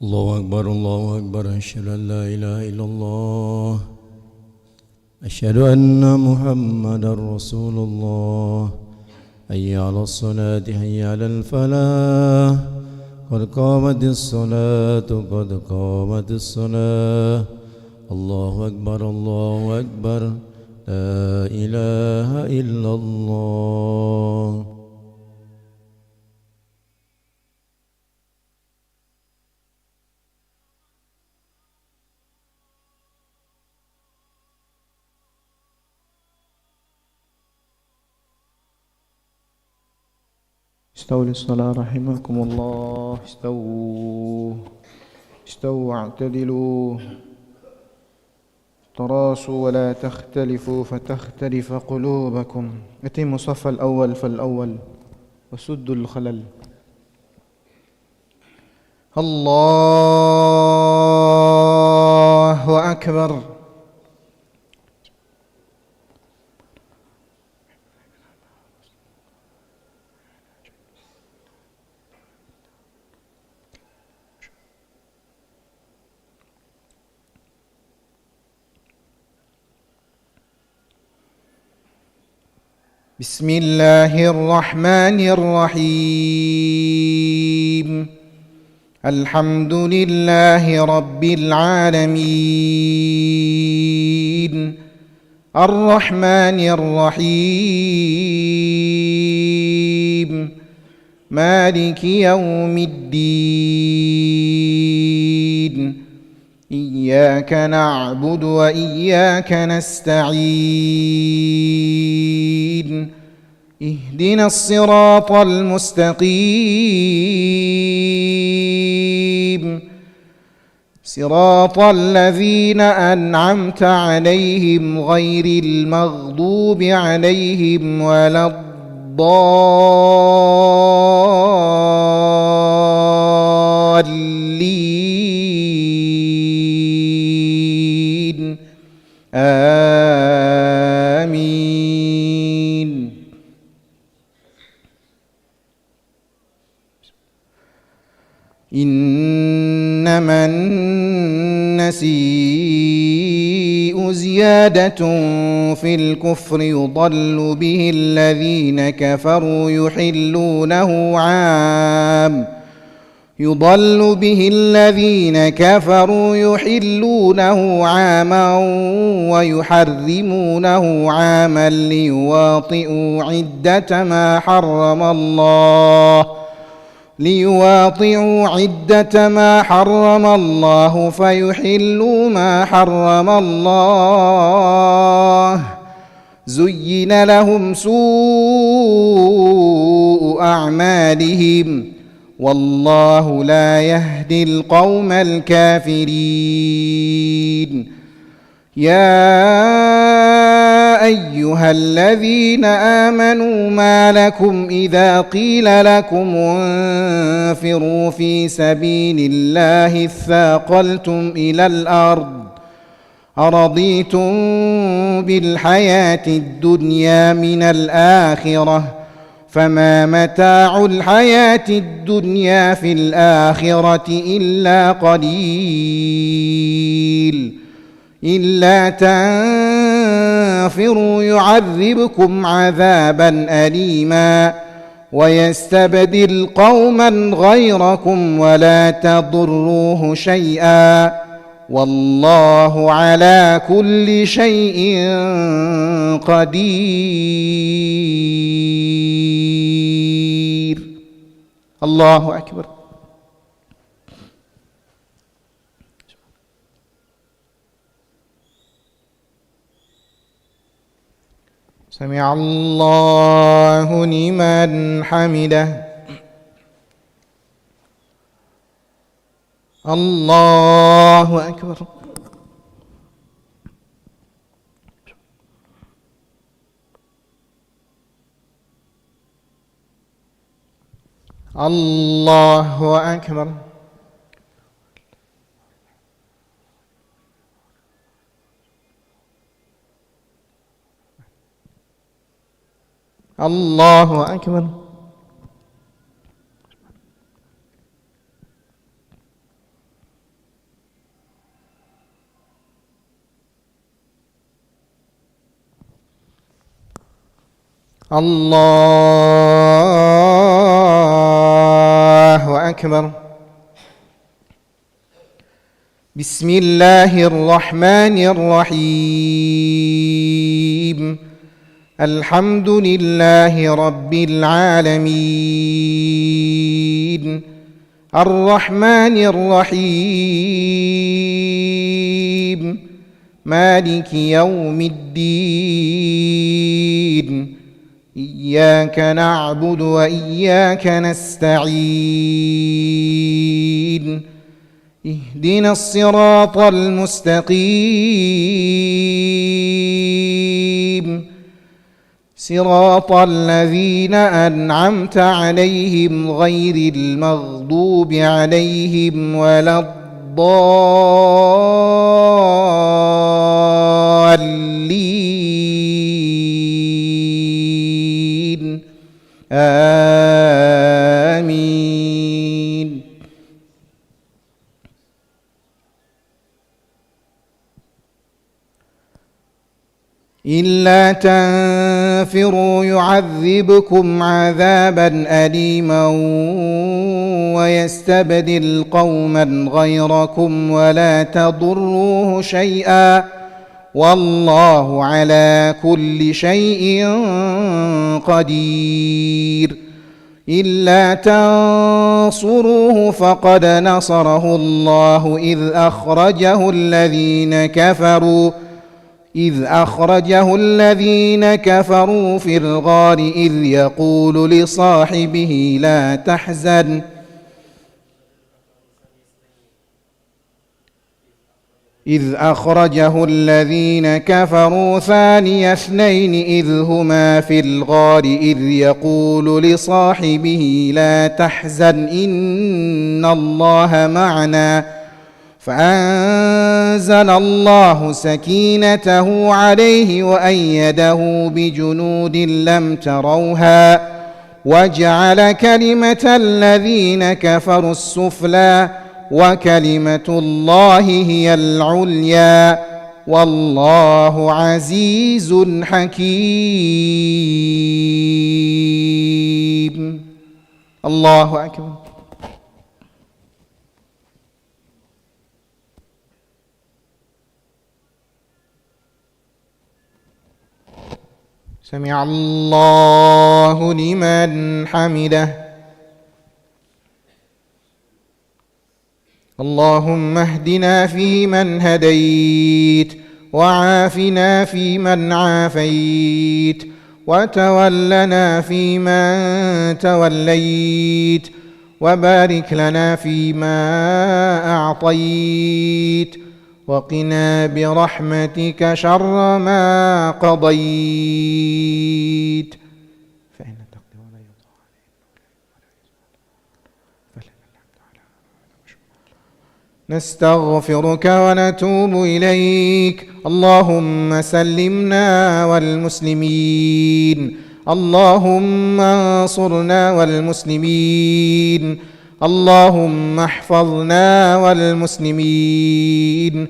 الله أكبر الله أكبر أشهد أن لا إله إلا الله أشهد أن محمدا رسول الله حي على الصلاة حي على الفلاح قد قامت الصلاة قد قامت الصلاة الله أكبر الله أكبر لا إله إلا الله. استووا للصلاة رحمكم الله. استووا واعتدلوا تراصوا ولا تختلفوا فتختلف قلوبكم. أتموا الصف الأول فالأول وسدوا الخلل. الله أكبر. بسم الله الرحمن الرحيم. الحمد لله رب العالمين الرحمن الرحيم مالك يوم الدين. إياك نعبد وإياك نستعين. اهدنا الصراط المستقيم صراط الذين أنعمت عليهم غير المغضوب عليهم ولا الضالين آمين. إنما النسيء زيادة في الكفر يضل به الذين كفروا يحلونه عاما ويحرمونه عاما ليواطئوا عدة ما حرم الله فيحلوا ما حرم الله. زين لهم سوء أعمالهم والله لا يهدي القوم الكافرين. يا أيها الذين آمنوا ما لكم إذا قيل لكم انفروا في سبيل الله اثاقلتم إلى الأرض أرضيتم بالحياة الدنيا من الآخرة فما متاع الحياة الدنيا في الآخرة إلا قليل. إلا تنفروا يعذبكم عذابا أليما ويستبدل قوما غيركم ولا تضروه شيئا والله على كل شيء قدير. الله أكبر. سمع الله لمن حمده. الله أكبر. الله أكبر. الله أكبر. الله أكبر. بسم الله الرحمن الرحيم. الحمد لله رب العالمين، الرحمن الرحيم، مالك يوم الدين. إياك نعبد وإياك نستعين. اهدنا الصراط المستقيم، صراط الذين أنعمت عليهم غير المغضوب عليهم ولا الضالين. آمين. إلا تنفروا يعذبكم عذابا أليما ويستبدل قوما غيركم ولا تضروه شيئا والله على كل شيء قدير. إلا تنصروه فقد نصره الله إذ أخرجه الذين كفروا في الغار إذ يقول لصاحبه لا تحزن إذ أخرجه الذين كفروا ثاني اثنين إذ هما في الغار إذ يقول لصاحبه لا تحزن إن الله معنا فأنزل الله سكينته عليه وأيده بجنود لم تروها وجعل كلمة الذين كفروا السفلى وكلمة الله هي العليا والله عزيز حكيم. الله أكبر. سمع الله لمن حمده. اللهم اهدنا فيمن هديت وعافنا فيمن عافيت وتولنا فيمن توليت وبارك لنا فيما أعطيت وقنا برحمتك شر ما قضيت فإن تقضي ولا يقضى عليك. نستغفرك ونتوب إليك. اللهم سلمنا والمسلمين، اللهم انصرنا والمسلمين، اللهم احفظنا والمسلمين،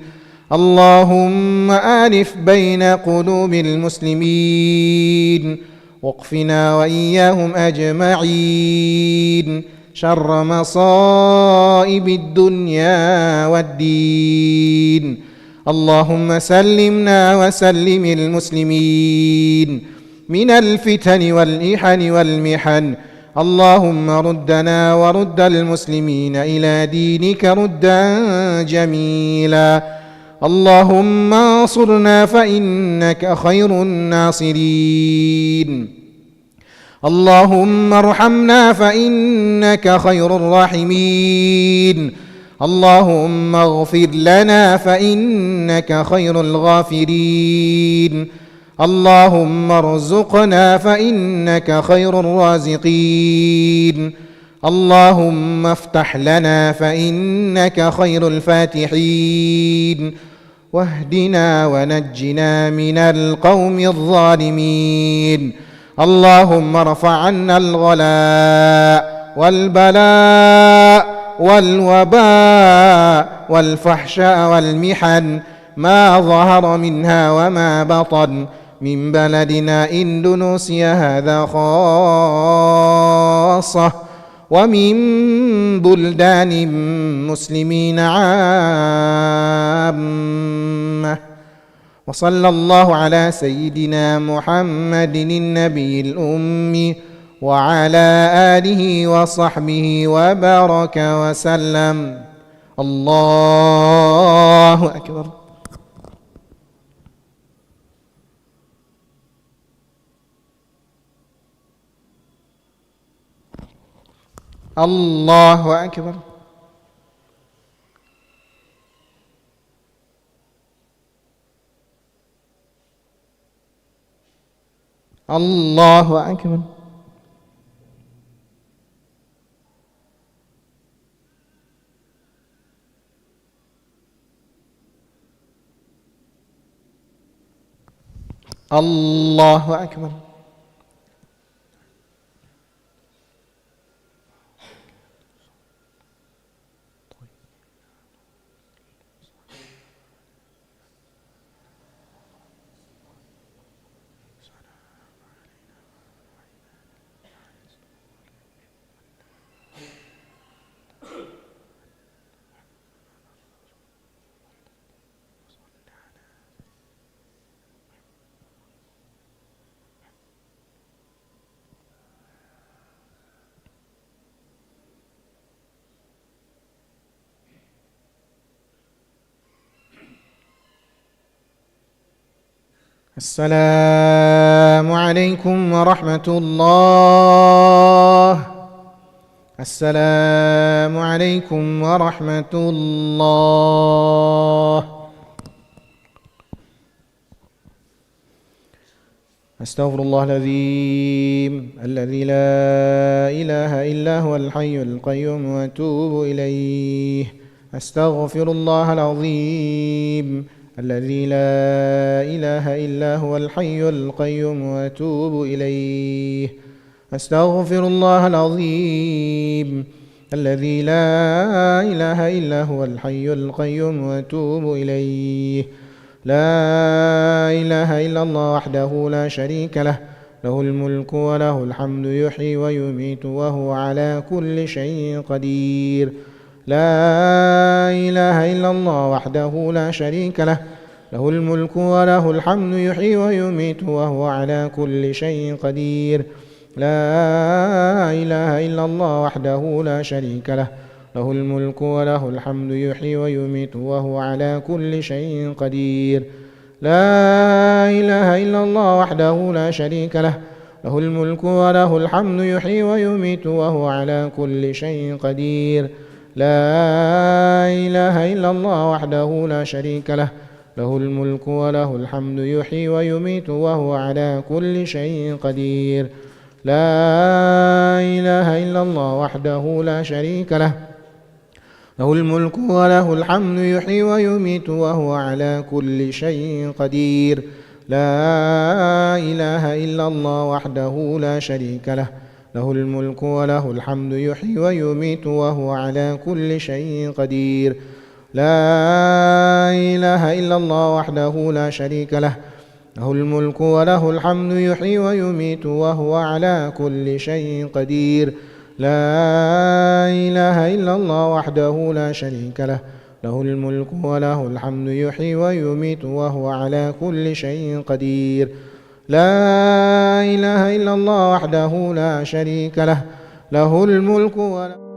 اللهم آلف بين قلوب المسلمين واقفنا وإياهم أجمعين شر مصائب الدنيا والدين. اللهم سلمنا وسلم المسلمين من الفتن والإحن والمحن. اللهم ردنا ورد المسلمين إلى دينك ردا جميلا. اللهم انصرنا فإنك خير الناصرين. اللهم ارحمنا فإنك خير الراحمين. اللهم اغفر لنا فإنك خير الغافرين. اللهم ارزقنا فإنك خير الرازقين. اللهم افتح لنا فإنك خير الفاتحين. واهدنا ونجنا من القوم الظالمين. اللهم ارفع عنا الغلاء والبلاء والوباء والفحشاء والمحن ما ظهر منها وما بطن من بلدنا إندونيسيا هذا خاصة ومن بلدان مسلمين عامة. وصلى الله على سيدنا محمد النبي الأمي وعلى آله وصحبه وبارك وسلم. الله أكبر. الله أكبر. الله أكبر. الله أكبر. السلام عليكم ورحمة الله. السلام عليكم ورحمة الله. أستغفر الله العظيم الذي لا إله إلا هو الحي القيوم وأتوب إليه. أستغفر الله العظيم الذي لا إله إلا هو الحي القيوم وأتوب إليه. أستغفر الله العظيم الذي لا إله إلا هو الحي القيوم وأتوب إليه. لا إله إلا الله وحده لا شريك له، له الملك وله الحمد يحيي ويميت وهو على كل شيء قدير. لا إله إلا الله وحده لا شريك له، له الملك وله الحمد يحيي ويميت وهو على كل شيء قدير. لا إله إلا الله وحده لا شريك له، له الملك وله الحمد يحيي ويميت وهو على كل شيء قدير. لا إله إلا الله وحده لا شريك له، له الملك وله الحمد يحيي ويميت وهو على كل شيء قدير. لا إله إلا الله وحده لا شريك له، له الملك وله الحمد يحيي ويميت وهو على كل شيء قدير. لا إله إلا الله وحده لا شريك له، له الملك وله الحمد يحيي ويميت وهو على كل شيء قدير. لا إله إلا الله وحده لا شريك له، له الملك وله الحمد يحيي ويميت وهو على كل شيء قدير. لا إله إلا الله وحده لا شريك له، له الملك وله الحمد يحيي ويميت وهو على كل شيء قدير. لا إله إلا الله وحده لا شريك له، له الملك وله الحمد يحيي ويميت وهو على كل شيء قدير. لا إله إلا الله وحده لا شريك له، له الملك وله